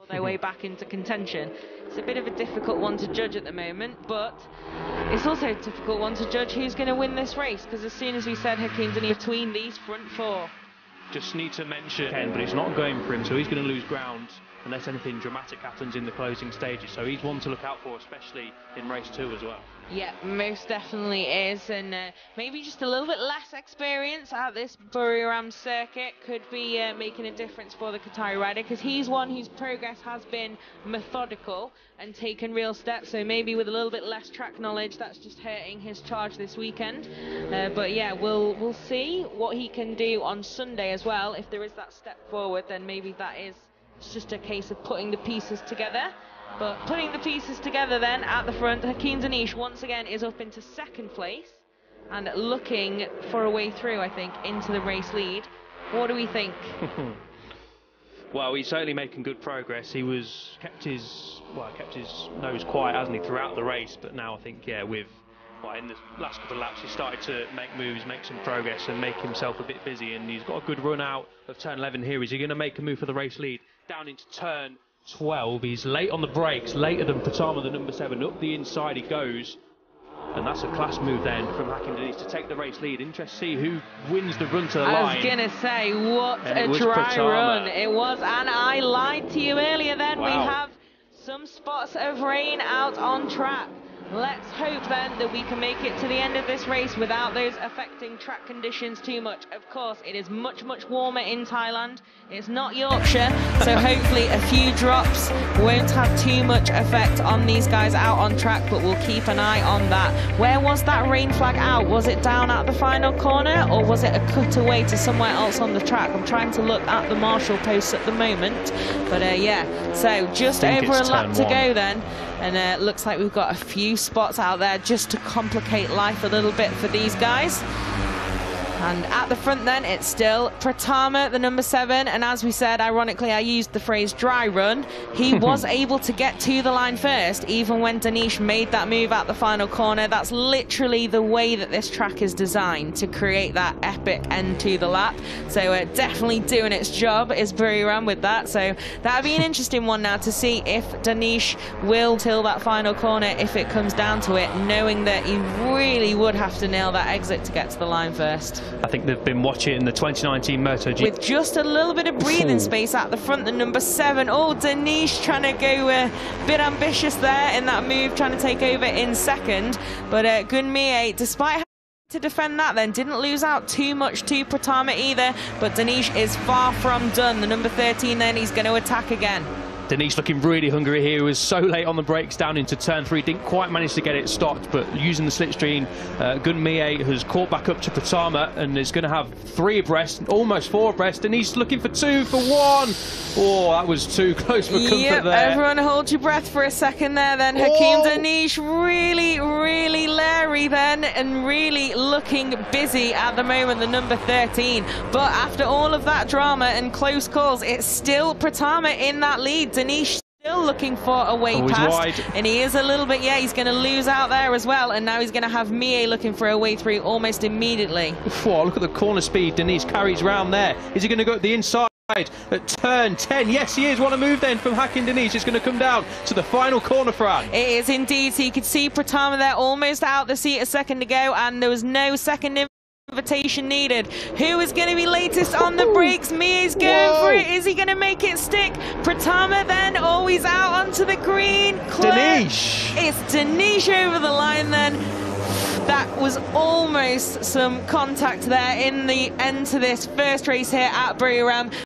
their way back into contention. It's a bit of a difficult one to judge at the moment, but it's also a difficult one to judge who's going to win this race, because as soon as we said Hakim Danish between these front four. Just need to mention Ken, but it's not going for him, so he's going to lose ground unless anything dramatic happens in the closing stages. So he's one to look out for, especially in race 2 as well. Yeah, most definitely is, and maybe just a little bit less experience at this Buriram circuit could be making a difference for the Qatari rider, because he's one whose progress has been methodical and taken real steps, so maybe with a little bit less track knowledge that's just hurting his charge this weekend. But yeah, we'll see what he can do on Sunday as well. If there is that step forward, then maybe that is just a case of putting the pieces together. But putting the pieces together then at the front, Hakim Danish once again is up into second place and looking for a way through, I think, into the race lead. What do we think? Well, he's certainly making good progress. He kept his nose quiet, hasn't he, throughout the race? But now I think, yeah, in the last couple of laps, he started to make moves, make some progress, and make himself a bit busy. And he's got a good run out of turn 11 here. Is he going to make a move for the race lead down into turn 12? He's late on the brakes, later than Patama, the number 7. Up the inside he goes, and that's a class move then from Hakim Danish to take the race lead. Interesting to see who wins the run to the line. I was gonna say, what a dry run it was, and I lied to you earlier then. Wow. We have some spots of rain out on track. Let's hope then that we can make it to the end of this race without those affecting track conditions too much. Of course, it is much warmer in Thailand. It's not Yorkshire, so hopefully a few drops won't have too much effect on these guys out on track, but we'll keep an eye on that. Where was that rain flag out? Was it down at the final corner, or was it a cutaway to somewhere else on the track? I'm trying to look at the marshal posts at the moment, but yeah, so just over a lap to go then. And it looks like we've got a few spots out there just to complicate life a little bit for these guys. And at the front then, it's still Pratama, the number 7. And as we said, ironically, I used the phrase dry run. He was able to get to the line first, even when Danish made that move at the final corner. That's literally the way that this track is designed, to create that epic end to the lap. So definitely doing its job is Buriram with that. So that'll be an interesting one now to see if Danish will till that final corner if it comes down to it, knowing that he really would have to nail that exit to get to the line first. I think they've been watching in the 2019 MotoGP with just a little bit of breathing space at the front, the number 7. Oh, Danish trying to go a bit ambitious there in that move, trying to take over in second. But Gunmie, despite having to defend that, then didn't lose out too much to Pratama either. But Danish is far from done. The number 13 then, he's going to attack again. Danish looking really hungry here. He was so late on the brakes down into turn 3, didn't quite manage to get it stopped, but using the slipstream, Gunmie has caught back up to Pratama and is going to have 3 abreast, almost 4 abreast, and he's looking for 2 for 1. Oh, that was too close for comfort there. Everyone hold your breath for a second there then. Hakim Danish really leery then, and really looking busy at the moment, the number 13. But after all of that drama and close calls, it's still Pratama in that lead. Danish still looking for a way past, and he is a little bit, yeah, he's going to lose out there as well, and now he's going to have Mie looking for a way through almost immediately. Whoa, look at the corner speed Danish carries round there. Is he going to go at the inside at turn 10? Yes, he is. What a move then from Hakim Danish. It's going to come down to the final corner, Fran. It is indeed. So you could see Pratama there almost out the seat a second ago, and there was no second invitation needed. Who is going to be latest on the brakes? Mie's going for it. Is he going to make it stick? Pratama then always out onto the green. Danish. It's Danish over the line then. That was almost some contact there in the end to this first race here at Buriram.